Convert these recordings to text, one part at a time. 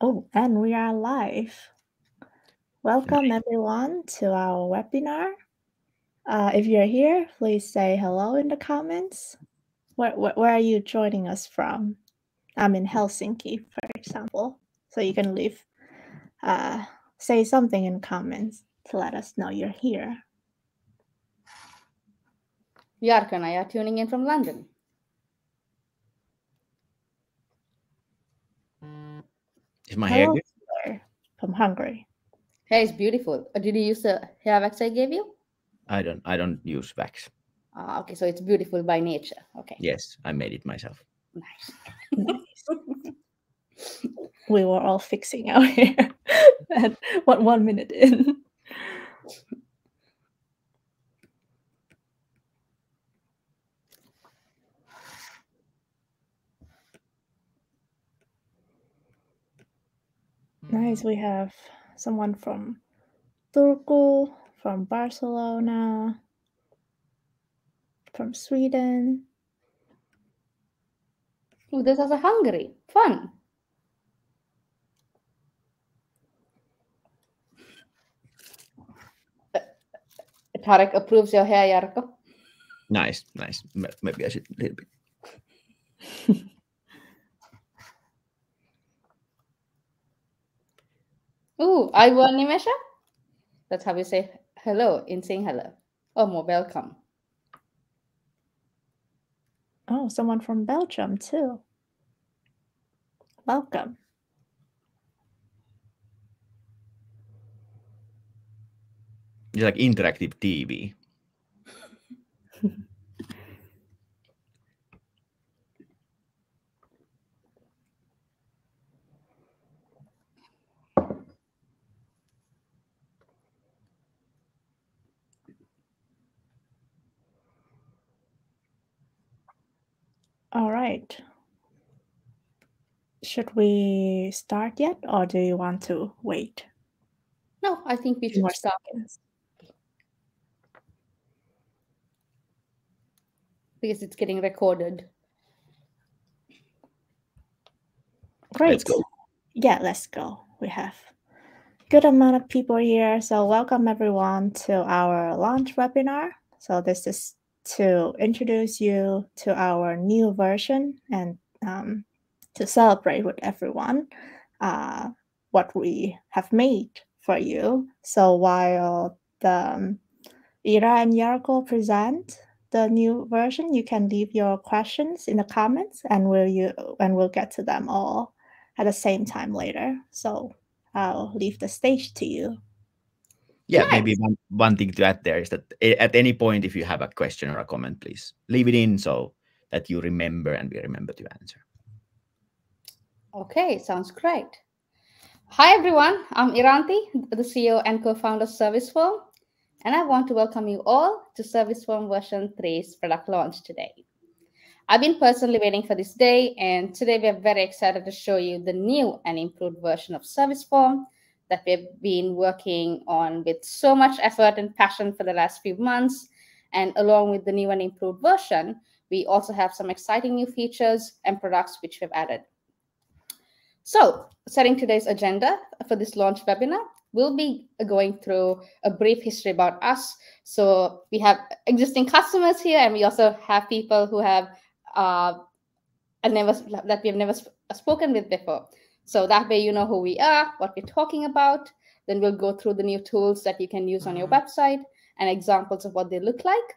Oh, and we are live. Welcome everyone to our webinar. If you're here, please say hello in the comments. Where are you joining us from? I'm in Helsinki, for example. So you can leave, say something in comments to let us know you're here. Jarkko and I are tuning in from London. Is my hair good? Hello, from Hungary. Hair is beautiful. Did you use the hair wax I gave you? I don't use wax. Okay, so it's beautiful by nature. Okay. Yes, I made it myself. Nice. Nice. We were all fixing our hair at 1 minute in. Nice. We have someone from Turku, from Barcelona, from Sweden. Oh, this is a Hungary. Fun. Tarek approves your hair, Jarkko. Nice. Maybe I should a little bit. Ooh, Aivan Nimesha? That's how we say hello in saying hello. Oh, more welcome. Oh, someone from Belgium too. Welcome. It's like interactive TV. All right. Should we start yet, or do you want to wait? No, I think we should More start. seconds. Because it's getting recorded. Great. Let's go. Yeah, let's go. We have good amount of people here. So welcome everyone to our launch webinar. So this is to introduce you to our new version and to celebrate with everyone what we have made for you. So while the Ira and Yarko present the new version, you can leave your questions in the comments, and we'll get to them all at the same time later. So I'll leave the stage to you. Yeah, Nice. maybe one thing to add there is that at any point, if you have a question or a comment, please leave it in so that you remember and we remember to answer. Okay, sounds great. Hi everyone, I'm Iranti, the CEO and co-founder of ServiceForm, and I want to welcome you all to ServiceForm version 3's product launch today. I've been personally waiting for this day, and today we are very excited to show you the new and improved version of ServiceForm that we've been working on with so much effort and passion for the last few months. And along with the new and improved version, we also have some exciting new features and products which we've added. So, setting today's agenda for this launch webinar, we'll be going through a brief history about us. So we have existing customers here, and we also have people who have that we have never spoken with before. So that way you know who we are, what we're talking about. Then we'll go through the new tools that you can use on your website and examples of what they look like.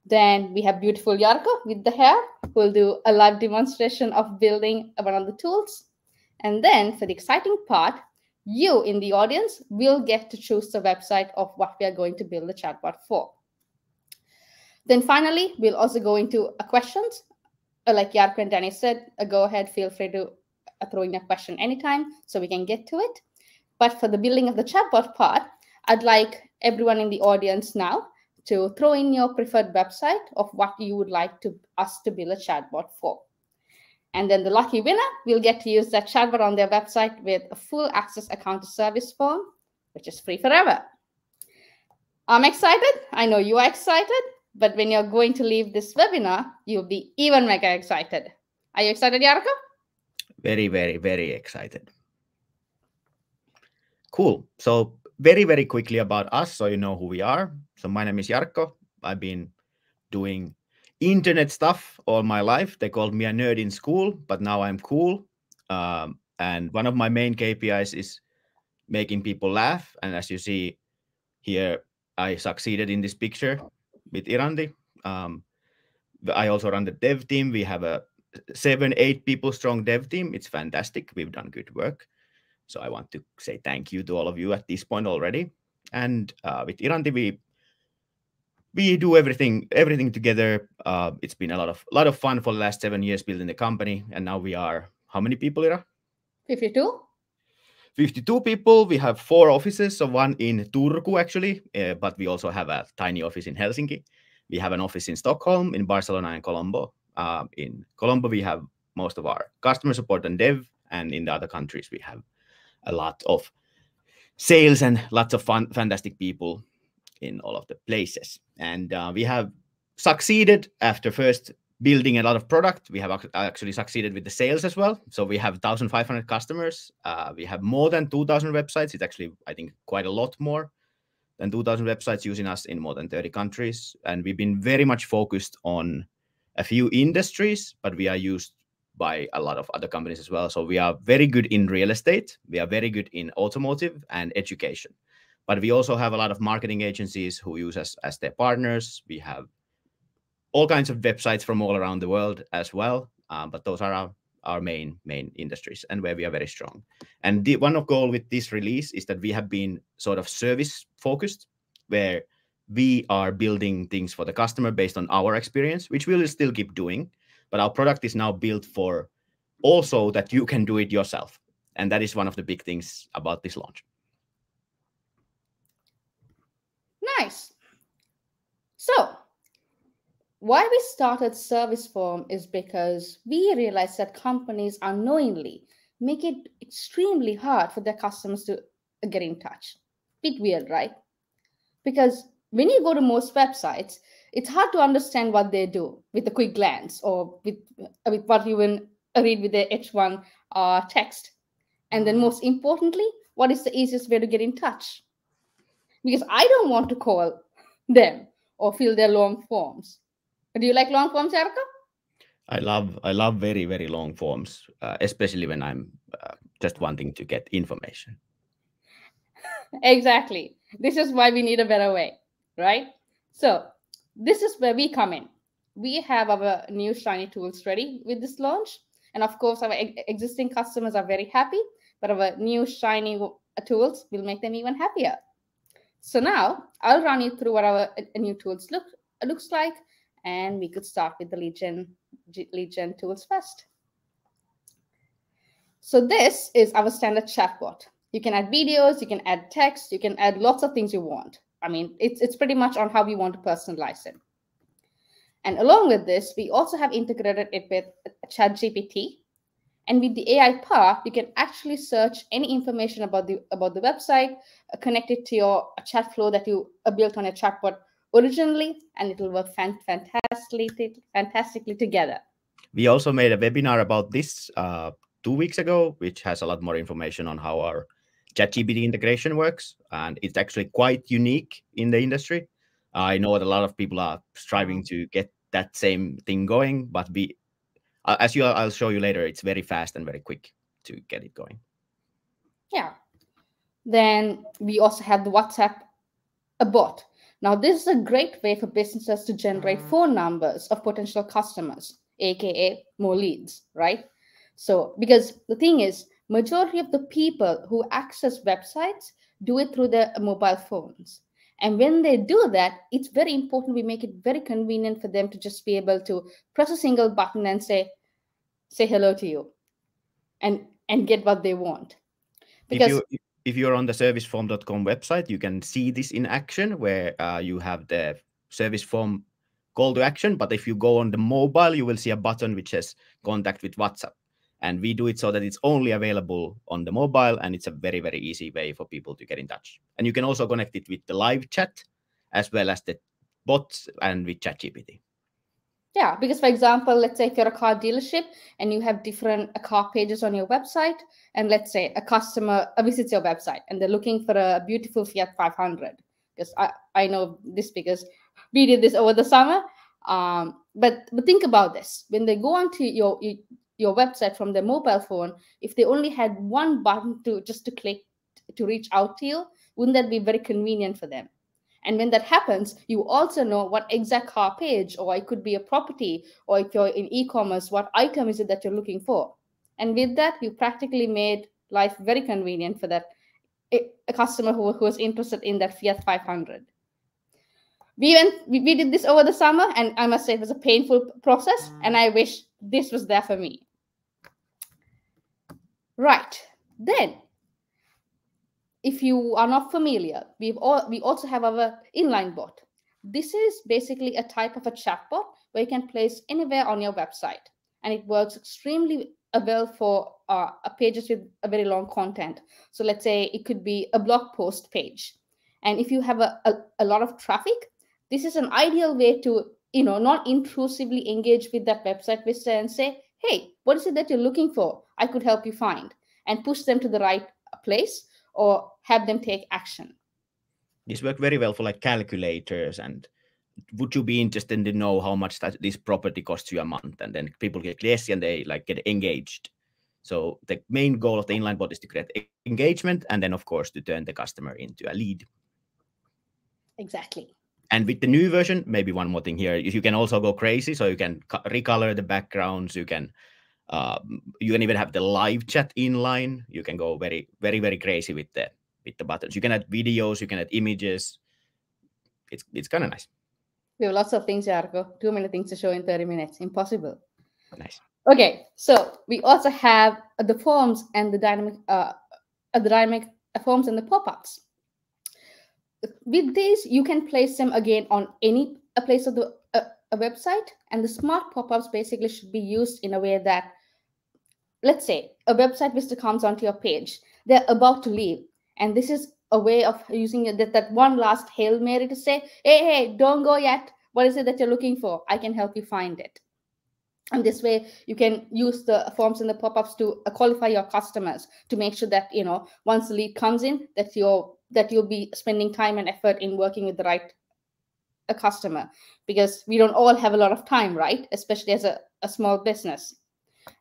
Then we have beautiful Jarkko with the hair, who will do a live demonstration of building one of the tools. And then for the exciting part, you in the audience will get to choose the website of what we are going to build the chatbot for. Then finally, we'll also go into questions. Like Jarkko and Danny said, go ahead, feel free to throw in a question anytime so we can get to it. But for the building of the chatbot part, I'd like everyone in the audience now to throw in your preferred website of what you would like us to build a chatbot for. And then the lucky winner will get to use that chatbot on their website with a full access account to ServiceForm, which is free forever. I'm excited. I know you are excited. But when you're going to leave this webinar, you'll be even mega excited. Are you excited, Jarkko? Very, very, very excited. Cool. So very, very quickly about us, so you know who we are. So my name is Jarkko. I've been doing internet stuff all my life. They called me a nerd in school, but now I'm cool. And one of my main KPIs is making people laugh. And as you see here, I succeeded in this picture with Irandi. I also run the dev team. We have a 7-8 people strong dev team. It's fantastic. We've done good work. So I want to say thank you to all of you at this point already. And with Irandi, we do everything together. It's been a lot of fun for the last 7 years building the company, and now we are how many people, Ira? 52. 52 people. We have 4 offices, so one in Turku actually, but we also have a tiny office in Helsinki. We have an office in Stockholm, in Barcelona, and Colombo. In Colombo, we have most of our customer support and dev, and in the other countries, we have a lot of sales and lots of fantastic people in all of the places. And we have succeeded after first building a lot of product. We have actually succeeded with the sales as well. So we have 1,500 customers. We have more than 2,000 websites. It's actually, I think, quite a lot more than 2,000 websites using us in more than 30 countries. And we've been very much focused on a few industries, but we are used by a lot of other companies as well. So we are very good in real estate. We are very good in automotive and education. But we also have a lot of marketing agencies who use us as their partners. We have all kinds of websites from all around the world as well. But those are our main industries and where we are very strong. And the one of goal with this release is that we have been sort of service focused, where we are building things for the customer based on our experience, which we will still keep doing. But our product is now built for also that you can do it yourself. And that is one of the big things about this launch. Nice. So, why we started Service Form is because we realized that companies unknowingly make it extremely hard for their customers to get in touch. Bit weird, right? Because when you go to most websites, it's hard to understand what they do with a quick glance or with what you will read with the H1 text. And then most importantly, what is the easiest way to get in touch? Because I don't want to call them or fill their long forms. Do you like long forms, Jarkko? I love very, very long forms, especially when I'm just wanting to get information. Exactly. This is why we need a better way, right? So this is where we come in. We have our new Shiny tools ready with this launch. And of course, our existing customers are very happy, but our new Shiny tools will make them even happier. So now I'll run you through what our new tools looks like, and we could start with the lead gen tools first. So this is our standard chatbot. You can add videos, you can add text, you can add lots of things you want. I mean, it's pretty much on how we want to personalize it. And along with this, we also have integrated it with ChatGPT. And with the AI part, you can actually search any information about the website, connect it to your chat flow that you built on a chatbot originally, and it will work fantastically together. We also made a webinar about this 2 weeks ago, which has a lot more information on how our ChatGPT integration works, and it's actually quite unique in the industry. I know that a lot of people are striving to get that same thing going, but I'll show you later, it's very fast and very quick to get it going. Yeah. Then we also have the WhatsApp bot. Now, this is a great way for businesses to generate phone numbers of potential customers, aka more leads, right? So, because the thing is, majority of the people who access websites do it through their mobile phones. And when they do that, it's very important we make it very convenient for them to just be able to press a single button and say hello to you and get what they want. Because if you're on the serviceform.com website, you can see this in action, where you have the service form call to action. But if you go on the mobile, you will see a button which says contact with WhatsApp. And we do it so that it's only available on the mobile, and it's a very, very easy way for people to get in touch. And you can also connect it with the live chat as well as the bots and with ChatGPT. Yeah, because for example, let's say if you're a car dealership and you have different car pages on your website, and let's say a customer visits your website and they're looking for a beautiful Fiat 500, because I know this because we did this over the summer. But think about this: when they go onto your website from their mobile phone, if they only had one button to click to reach out to you, wouldn't that be very convenient for them? And when that happens, you also know what exact car page, or it could be a property, or if you're in e-commerce, what item is it that you're looking for. And with that, you practically made life very convenient for that a customer who was interested in that Fiat 500. We did this over the summer, and I must say it was a painful process, and I wish this was there for me. Right. Then, if you are not familiar, we also have our inline bot. This is basically a type of a chatbot where you can place anywhere on your website, and it works extremely well for pages with a very long content. So let's say it could be a blog post page, and if you have a lot of traffic, this is an ideal way to not intrusively engage with that website visitor and say, hey, what is it that you're looking for? I could help you find, and push them to the right place or have them take action. This worked very well for like calculators. And would you be interested to know how much this property costs you a month? And then people get yes, and they like get engaged. So the main goal of the inline bot is to create engagement, and then of course to turn the customer into a lead. Exactly. And with the new version, maybe one more thing here, you can also go crazy. So you can recolor the backgrounds. You can even have the live chat inline. You can go very, very, very crazy with the buttons. You can add videos. You can add images. It's kind of nice. We have lots of things, Jarkko. Too many things to show in 30 minutes. Impossible. Nice. Okay, so we also have the forms and the dynamic forms and the pop-ups. With these, you can place them again on any place of the a website, and the smart pop-ups basically should be used in a way that, let's say, a website visitor comes onto your page, they're about to leave, and this is a way of using that one last Hail Mary to say, hey, don't go yet. What is it that you're looking for? I can help you find it. And this way, you can use the forms and the pop-ups to qualify your customers to make sure that once the lead comes in, that you'll be spending time and effort in working with the right customer, because we don't all have a lot of time, right? Especially as a small business.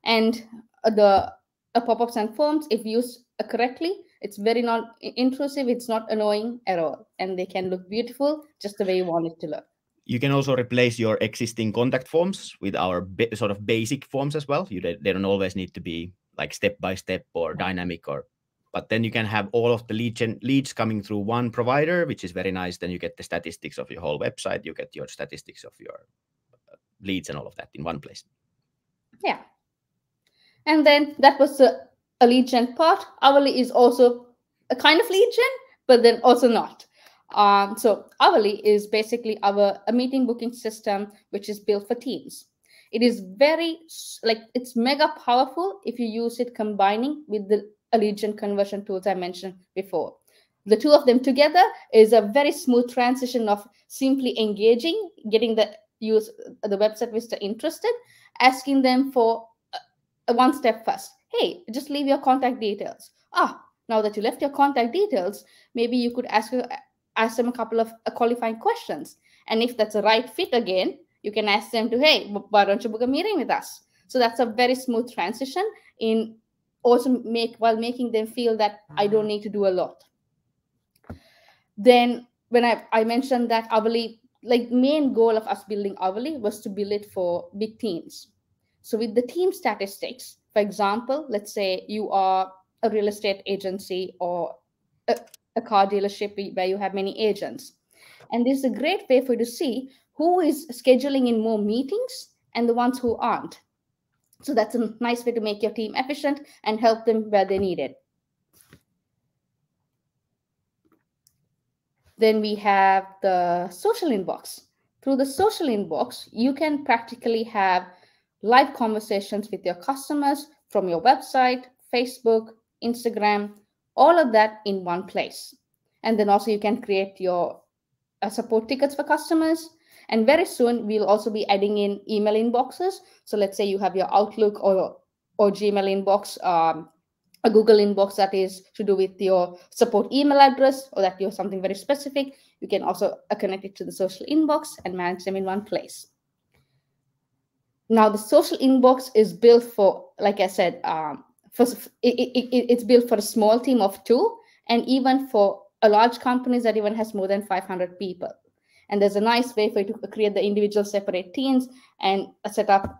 And the pop-ups and forms, if used correctly, it's very not intrusive. It's not annoying at all, and they can look beautiful just the way you want it to look. You can also replace your existing contact forms with our sort of basic forms as well. They don't always need to be like step-by-step or dynamic, but then you can have all of the leads coming through one provider, which is very nice. Then you get the statistics of your whole website. You get your statistics of your leads and all of that in one place. Yeah. And then that was a lead gen part. Hourly is also a kind of lead gen, but then also not. So Hourly is basically a meeting booking system, which is built for teams. It is it's mega powerful if you use it combining with the lead gen conversion tools I mentioned before. The two of them together is a very smooth transition of simply engaging, getting the website visitor interested, asking them for one step first. Hey, just leave your contact details. Now that you left your contact details, maybe you could ask them a couple of qualifying questions. And if that's a right fit again, you can ask them to, hey, why don't you book a meeting with us? So that's a very smooth transition while making them feel that I don't need to do a lot. Then when I mentioned that Hourly, main goal of us building Hourly was to build it for big teams. So with the team statistics, for example, let's say you are a real estate agency or a car dealership where you have many agents. And this is a great way for you to see who is scheduling in more meetings and the ones who aren't. So that's a nice way to make your team efficient and help them where they need it. Then we have the social inbox. Through the social inbox, you can practically have live conversations with your customers from your website, Facebook, Instagram, all of that in one place. And then also you can create your support tickets for customers. And very soon, we'll also be adding in email inboxes. So let's say you have your Outlook or Gmail inbox, a Google inbox that is to do with your support email address, or that you're something very specific. You can also connect it to the social inbox and manage them in one place. Now, the social inbox is built for, like I said, it's built for a small team of 2, and even for a large companies that even has more than 500 people. And there's a nice way for you to create the individual separate teams and set up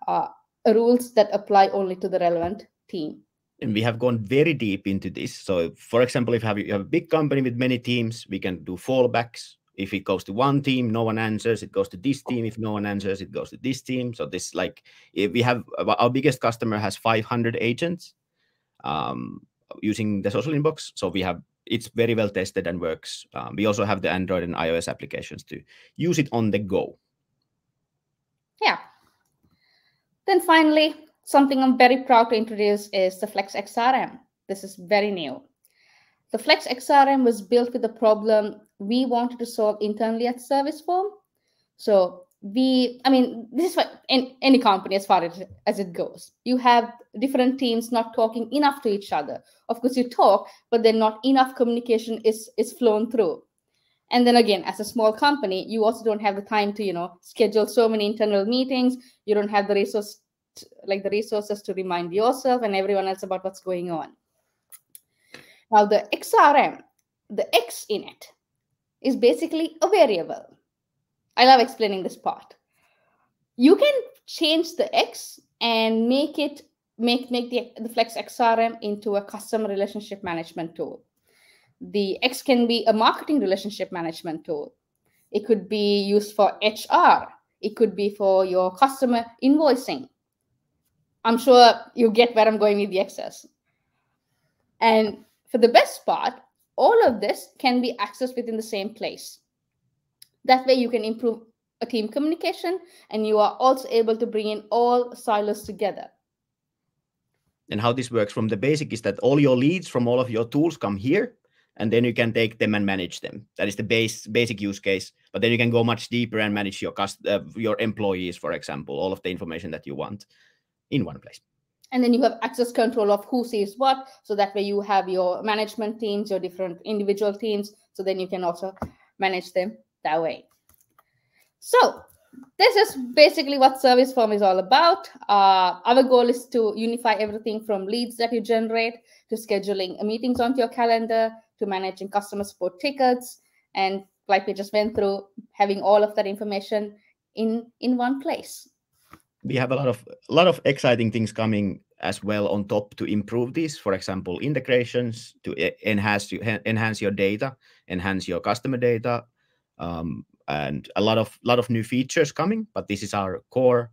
rules that apply only to the relevant team. And we have gone very deep into this. So, for example, if you have a big company with many teams, we can do fallbacks. If it goes to one team, no one answers, it goes to this team. If no one answers, it goes to this team. So this, like, if we have, our biggest customer has 500 agents using the social inbox. So it's very well tested and works. We also have the Android and iOS applications to use it on the go. Yeah. Then finally, something I'm very proud to introduce is the Flex XRM. This is very new. The Flex XRM was built with a problem we wanted to solve internally at Serviceform. So this is for any company as far as it goes. You have different teams not talking enough to each other. Of course, you talk, but then not enough communication is flown through. And then again, as a small company, you also don't have the time to, schedule so many internal meetings. You don't have the resources to remind yourself and everyone else about what's going on. Now, the XRM, the X in it, is basically a variable. I love explaining this part. You can change the X and make the Flex XRM into a customer relationship management tool. The X can be a marketing relationship management tool. It could be used for HR. It could be for your customer invoicing. I'm sure you get where I'm going with the X's. And for the best part, all of this can be accessed within the same place. That way you can improve a team communication, and you are also able to bring in all silos together. And how this works from the basic is that all your leads from all of your tools come here, and then you can take them and manage them. That is the basic use case. But then you can go much deeper and manage your employees, for example, all of the information that you want in one place. And then you have access control of who sees what. So that way you have your management teams, your different individual teams. So then you can also manage them that way. So this is basically what Serviceform is all about. Our goal is to unify everything from leads that you generate to scheduling meetings onto your calendar to managing customer support tickets. And like we just went through, having all of that information in one place. We have a lot of exciting things coming as well on top to improve this. For example, integrations to enhance your data, enhance your customer data, and a lot of new features coming. But this is our core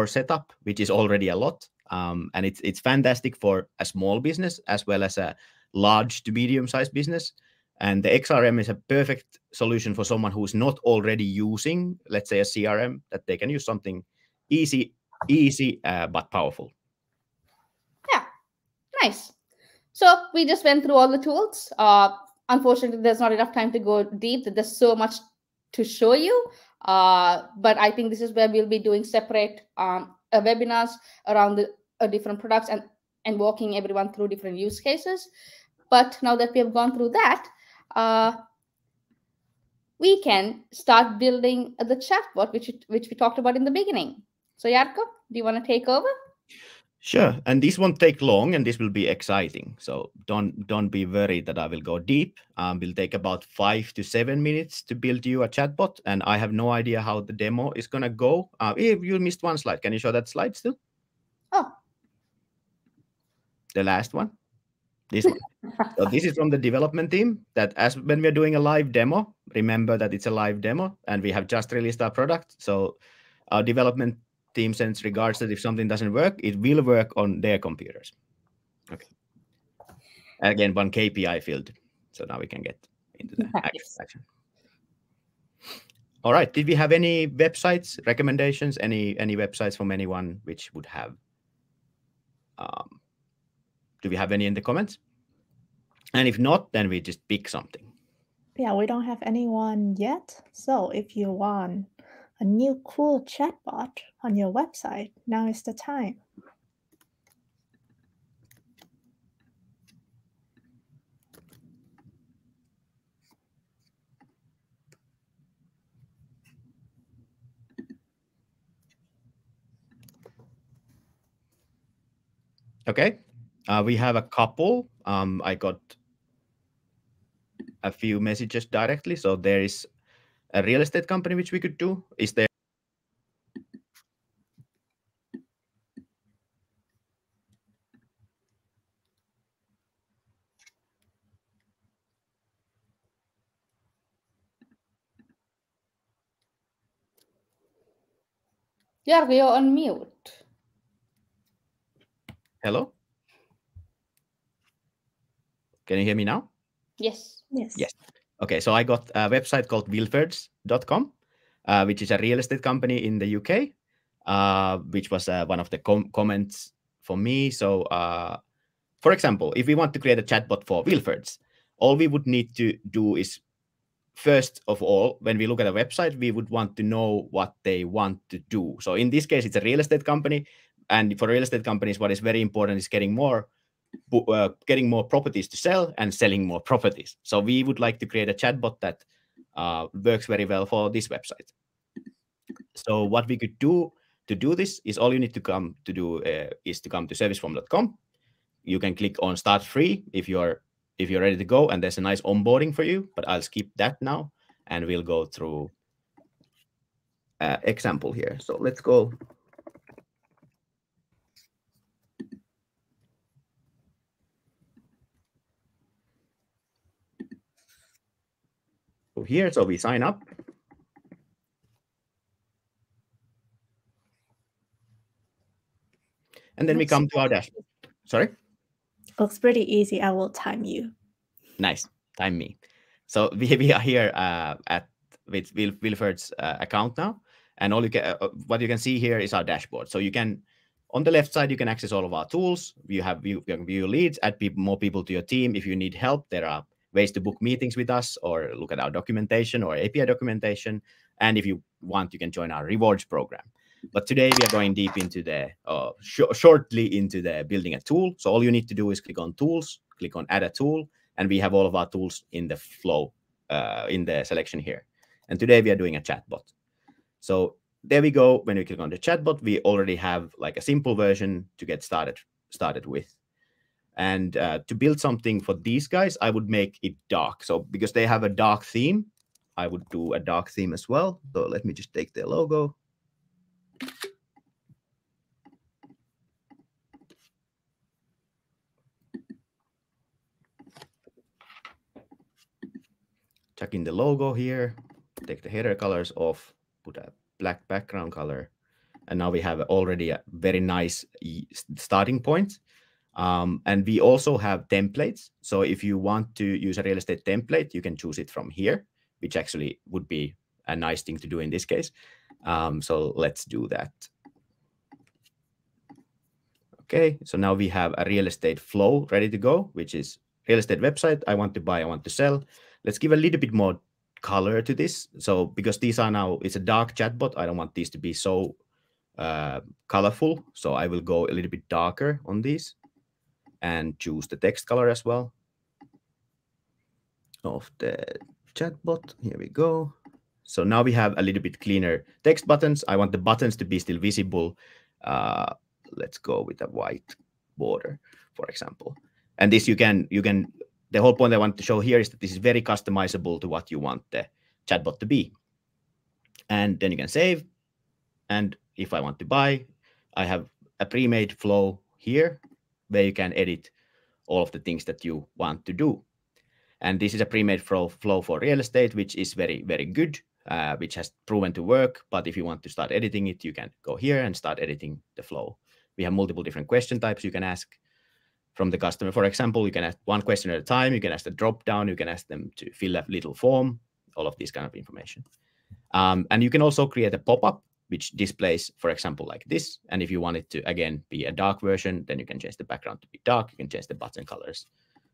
setup, which is already a lot, and it's fantastic for a small business as well as a large to medium-sized business. And the XRM is a perfect solution for someone who's not already using, let's say, a CRM, that they can use something easy, but powerful. Yeah, nice. So we just went through all the tools. Unfortunately, there's not enough time to go deep. There's so much to show you. But I think this is where we'll be doing separate webinars around the different products and walking everyone through different use cases. But now that we have gone through that, we can start building the chatbot, which we talked about in the beginning. So Jarkko, do you want to take over? Sure, and this won't take long, and this will be exciting. So don't be worried that I will go deep. Will take about 5 to 7 minutes to build you a chatbot, and I have no idea how the demo is gonna go. You missed one slide. Can you show that slide still? Oh, the last one. This one. So this is from the development team. That when we're doing a live demo, remember that it's a live demo, and we have just released our product. So our development team sends regards that if something doesn't work, it will work on their computers. Okay. Again, one KPI field. So now we can get into the action. All right. Did we have any websites, recommendations, any websites from anyone which would have? Do we have any in the comments? And if not, then we just pick something. Yeah, we don't have anyone yet. So if you want a new cool chatbot on your website, now is the time. Okay, we have a couple. I got a few messages directly. So there is a real estate company which we could do. Is there? Jarkko, you're on mute. Hello? Can you hear me now? Yes. Yes. Okay, so I got a website called wilfords.com, which is a real estate company in the UK, which was one of the comments for me. So, for example, if we want to create a chatbot for Wilfords, all we would need to do is, first of all, when we look at a website, we would want to know what they want to do. So in this case, it's a real estate company. And for real estate companies, what is very important is getting more properties to sell and selling more properties. So we would like to create a chatbot that works very well for this website. So what we could do to do this is all you need to come to do is to come to serviceform.com. You can click on Start Free if you're ready to go, and there's a nice onboarding for you. But I'll skip that now, and we'll go through example here. So let's go. Here, so we sign up. And then we come to our dashboard. Sorry? Looks pretty easy. I will time you. Nice. Time me. So we are here with Wilford's account now. And all what you can see here is our dashboard. So you can, on the left side, you can access all of our tools. You can view leads, add more people to your team. If you need help, there are ways to book meetings with us or look at our documentation or API documentation. And if you want, you can join our rewards program. But today we are going deep into the, shortly into the building a tool. So all you need to do is click on tools, click on add a tool, and we have all of our tools in the flow, in the selection here. And today we are doing a chatbot. So there we go. When we click on the chatbot, we already have like a simple version to get started with. And to build something for these guys, I would make it dark. So because they have a dark theme, I would do a dark theme as well. So let me just take their logo. Chuck in the logo here, take the header colors off, put a black background color. And now we have already a very nice starting point. And we also have templates. So if you want to use a real estate template, you can choose it from here, which actually would be a nice thing to do in this case. So let's do that. Okay, so now we have a real estate flow ready to go, which is real estate website. I want to buy, I want to sell. Let's give a little bit more color to this. So because these are now, it's a dark chatbot, I don't want these to be so colorful. So I will go a little bit darker on these and choose the text color as well of the chatbot. Here we go. So now we have a little bit cleaner text buttons. I want the buttons to be still visible. Let's go with a white border, for example. And this you can, the whole point I want to show here is that this is very customizable to what you want the chatbot to be. And then you can save. And if I want to buy, I have a pre-made flow here where you can edit all of the things that you want to do. And this is a pre-made flow for real estate, which is very, very good, which has proven to work. But if you want to start editing it, you can go here and start editing the flow. We have multiple different question types you can ask from the customer. For example, you can ask one question at a time. You can ask the drop down. You can ask them to fill a little form, all of this kind of information. And you can also create a pop-up which displays, for example, like this. And if you want it to, again, be a dark version, then you can change the background to be dark. You can change the button colors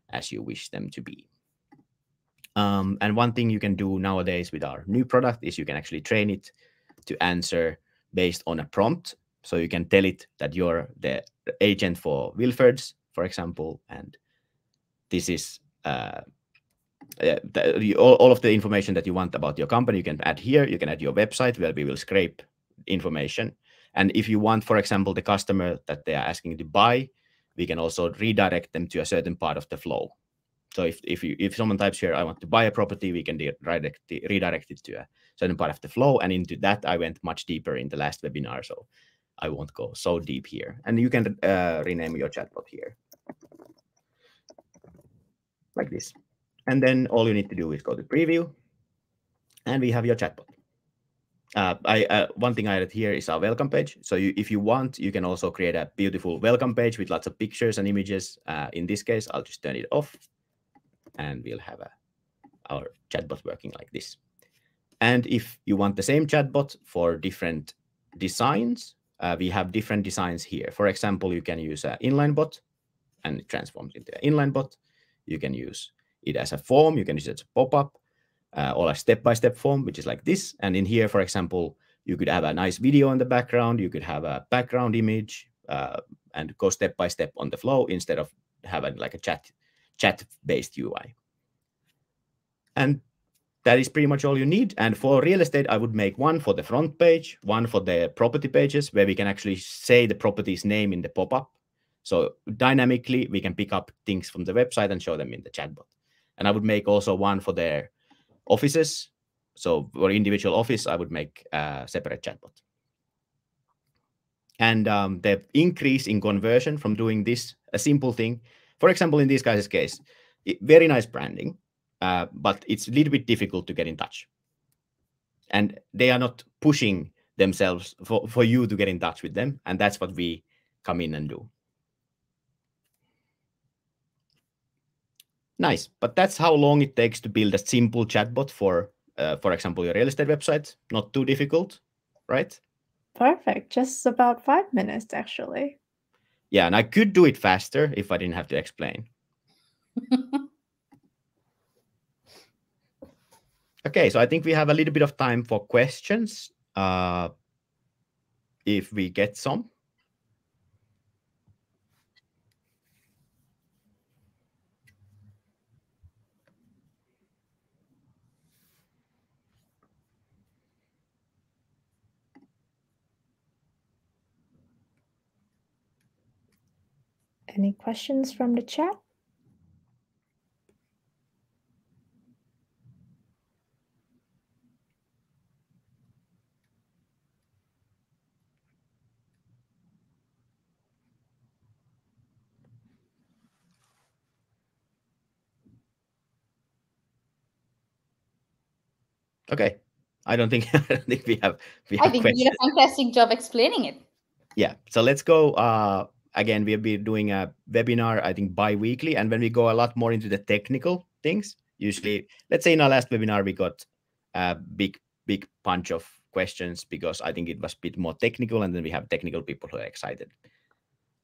as you wish them to be. And one thing you can do nowadays with our new product is you can actually train it to answer based on a prompt. So you can tell it that you're the agent for Wilford's, for example, and this is all of the information that you want about your company. You can add here. You can add your website where we will scrape information. And if you want, for example, the customer that they are asking to buy, we can also redirect them to a certain part of the flow. So if someone types here, I want to buy a property, we can redirect it to a certain part of the flow. And into that, I went much deeper in the last webinar, so I won't go so deep here. And you can rename your chatbot here, like this. And then all you need to do is go to preview, and we have your chatbot. One thing I added here is our welcome page. So if you want, you can also create a beautiful welcome page with lots of pictures and images. In this case, I'll just turn it off, and we'll have our chatbot working like this. And if you want the same chatbot for different designs, we have different designs here. For example, you can use an inline bot, and it transforms into an inline bot. You can use it as a form. You can use it as a pop-up. Or a step-by-step form, which is like this. And in here, for example, you could have a nice video in the background. You could have a background image and go step-by-step on the flow instead of having like a chat-based UI. And that is pretty much all you need. And for real estate, I would make one for the front page, one for the property pages, where we can actually say the property's name in the pop-up. So dynamically, we can pick up things from the website and show them in the chatbot. And I would make also one for their offices. So for individual office, I would make a separate chatbot. And the increase in conversion from doing this, a simple thing, for example, in this guy's case, very nice branding, but it's a little bit difficult to get in touch. And they are not pushing themselves for you to get in touch with them. And that's what we come in and do. Nice, but that's how long it takes to build a simple chatbot for example, your real estate website. Not too difficult, right? Perfect. Just about 5 minutes, actually. Yeah, and I could do it faster if I didn't have to explain. Okay, so I think we have a little bit of time for questions, if we get some. Any questions from the chat? Okay, I don't think we have I think you did questions. a fantastic job explaining it. Yeah, so let's go. Again, we'll be doing a webinar, I think, bi-weekly. And when we go a lot more into the technical things, usually, let's say in our last webinar, we got a big bunch of questions because I think it was a bit more technical. And then we have technical people who are excited.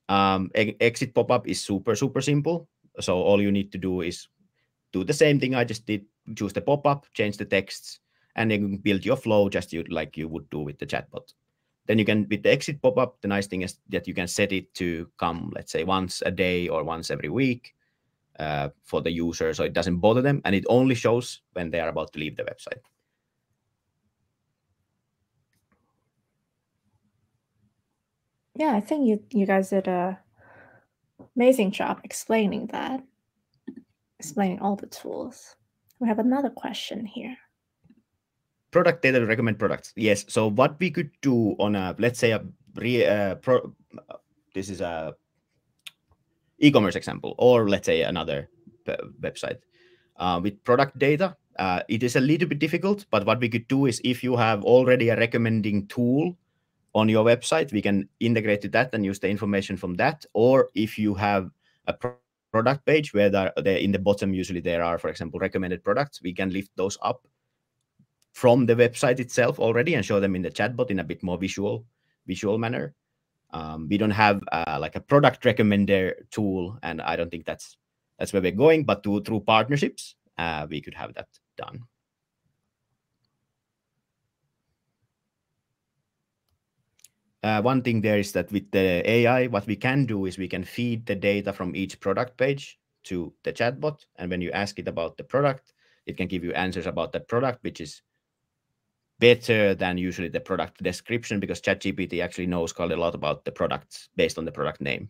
Exit pop-up is super, super simple. So all you need to do is do the same thing I just did. Choose the pop-up, change the texts, and then you can build your flow just like you would do with the chatbot. Then you can, with the exit pop-up, the nice thing is that you can set it to come, let's say, once a day or once every week for the user, so it doesn't bother them, and it only shows when they are about to leave the website. Yeah, I think you guys did an amazing job explaining that, explaining all the tools. We have another question here. Product data to recommend products. Yes. So what we could do on a, let's say, this is a e-commerce example, or let's say another website with product data. It is a little bit difficult, but what we could do is if you have already a recommending tool on your website, we can integrate to that and use the information from that. Or if you have a product page where they're in the bottom, usually there are, for example, recommended products, we can lift those up from the website itself already and show them in the chatbot in a bit more visual manner. We don't have like a product recommender tool, and I don't think that's where we're going, but through partnerships, we could have that done. One thing there is that with the AI, what we can do is we can feed the data from each product page to the chatbot. And when you ask it about the product, it can give you answers about that product, which is better than usually the product description, because ChatGPT actually knows quite a lot about the products based on the product name.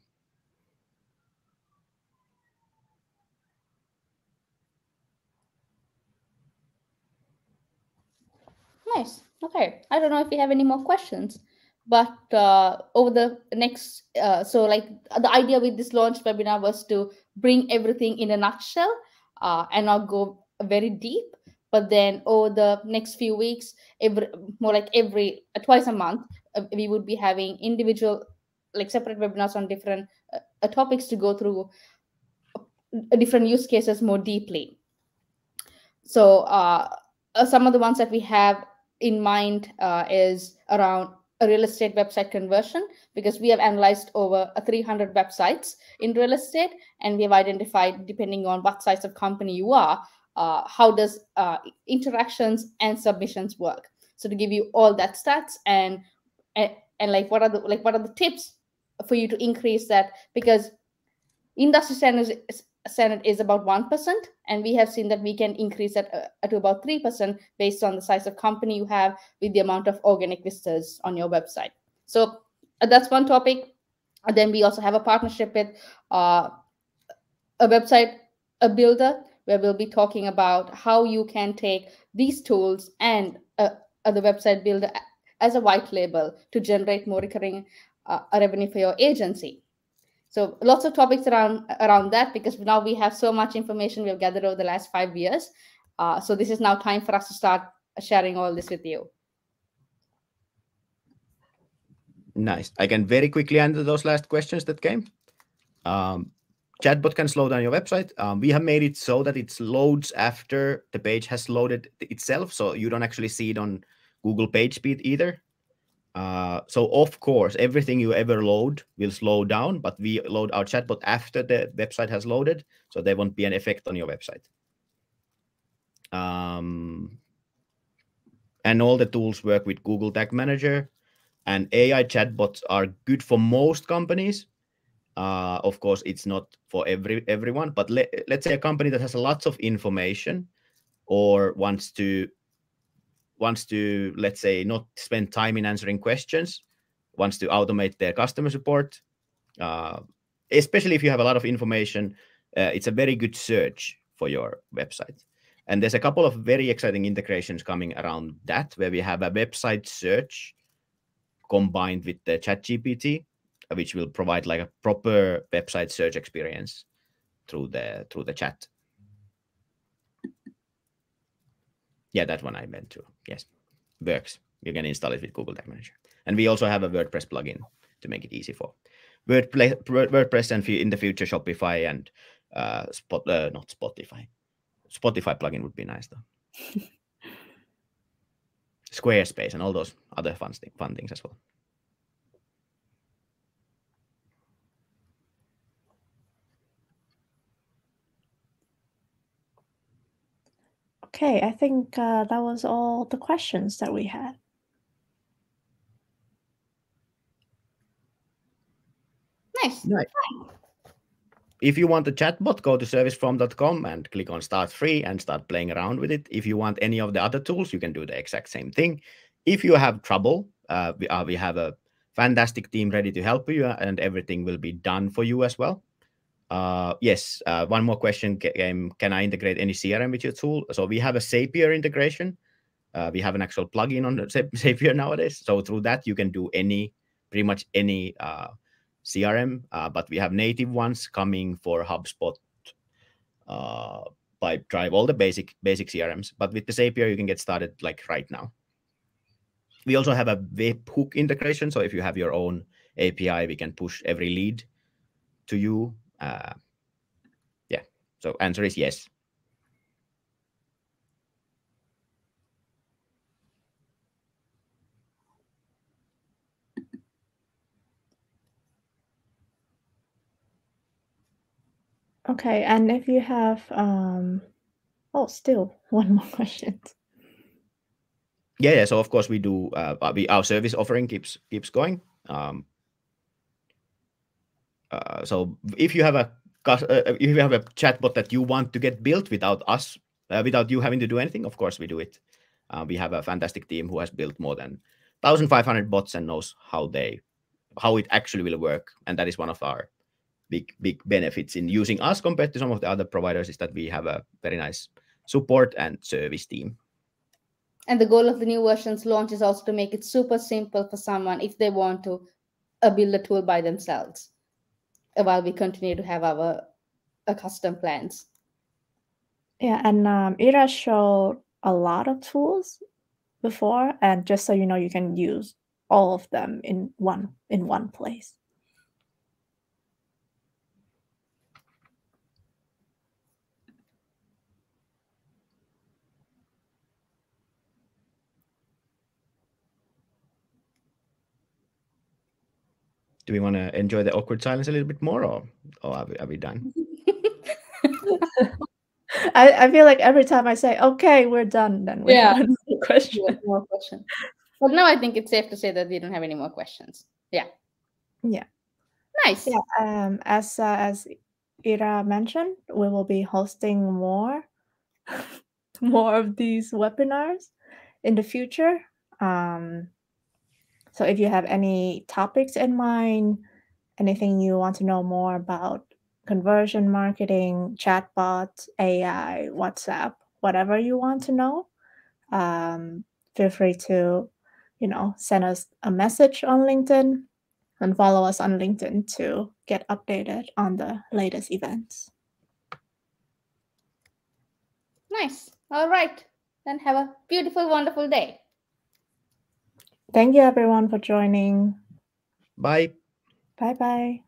Nice. Okay. I don't know if you have any more questions, but over the next, so like the idea with this launch webinar was to bring everything in a nutshell and not go very deep. But then over the next few weeks, every twice a month, we would be having individual, like separate webinars on different topics to go through different use cases more deeply. So some of the ones that we have in mind is around a real estate website conversion, because we have analyzed over 300 websites in real estate, and we have identified, depending on what size of company you are, how does interactions and submissions work. So to give you all that stats and like what are the tips for you to increase that, because industry standard is about 1%, and we have seen that we can increase that to about 3% based on the size of company you have with the amount of organic visitors on your website. So that's one topic. And then we also have a partnership with a website builder, where we'll be talking about how you can take these tools and the website builder as a white label to generate more recurring revenue for your agency. So lots of topics around that, because now we have so much information we've gathered over the last 5 years. So this is now time for us to start sharing all this with you. Nice. I can very quickly answer those last questions that came. Chatbot can slow down your website. We have made it so that it loads after the page has loaded itself, so you don't actually see it on Google PageSpeed either. So of course, everything you ever load will slow down, but we load our chatbot after the website has loaded, so there won't be an effect on your website. And all the tools work with Google Tag Manager, and AI chatbots are good for most companies. Of course, it's not for everyone, but let's say a company that has lots of information or wants to, let's say, not spend time in answering questions, wants to automate their customer support, especially if you have a lot of information, it's a very good search for your website. And there's a couple of very exciting integrations coming around that, where we have a website search combined with the ChatGPT, which will provide like a proper website search experience through the chat. Yeah, that one I meant to. Yes, works. You can install it with Google Tag Manager. And we also have a WordPress plugin to make it easy for WordPress and in the future Shopify and not Spotify. Spotify plugin would be nice though. Squarespace and all those other fun things as well. Okay, I think that was all the questions that we had. Nice. If you want a chatbot, go to serviceform.com and click on Start Free and start playing around with it. If you want any of the other tools, you can do the exact same thing. If you have trouble, we have a fantastic team ready to help you, and everything will be done for you as well. Yes, one more question came, can I integrate any CRM with your tool? So we have a Zapier integration. We have an actual plugin on Zapier nowadays. So through that, you can do pretty much any CRM, but we have native ones coming for HubSpot, Pipedrive, all the basic CRMs. But with the Zapier, you can get started like right now. We also have a webhook integration. So if you have your own API, we can push every lead to you. Yeah, so answer is yes. Okay, and if you have, still one more question. Yeah. So of course we do. Our service offering keeps going. So if you have a chatbot that you want to get built without us, without you having to do anything, of course we do it. We have a fantastic team who has built more than 1,500 bots and knows how it actually will work. And that is one of our big benefits in using us compared to some of the other providers, is that we have a very nice support and service team. And the goal of the new version's launch is also to make it super simple for someone if they want to build a tool by themselves, while we continue to have our custom plans. Yeah, and Ira showed a lot of tools before, and just so you know, you can use all of them in one place. Do we want to enjoy the awkward silence a little bit more, or are we done? I feel like every time I say, okay, we're done, then we have another question. More question. But now I think it's safe to say that we don't have any more questions. Yeah. Nice. Yeah. As Ira mentioned, we will be hosting more of these webinars in the future. So if you have any topics in mind, anything you want to know more about conversion marketing, chatbots, AI, WhatsApp, whatever you want to know, feel free to, send us a message on LinkedIn and follow us on LinkedIn to get updated on the latest events. Nice. All right. Then have a beautiful, wonderful day. Thank you, everyone, for joining. Bye. Bye-bye.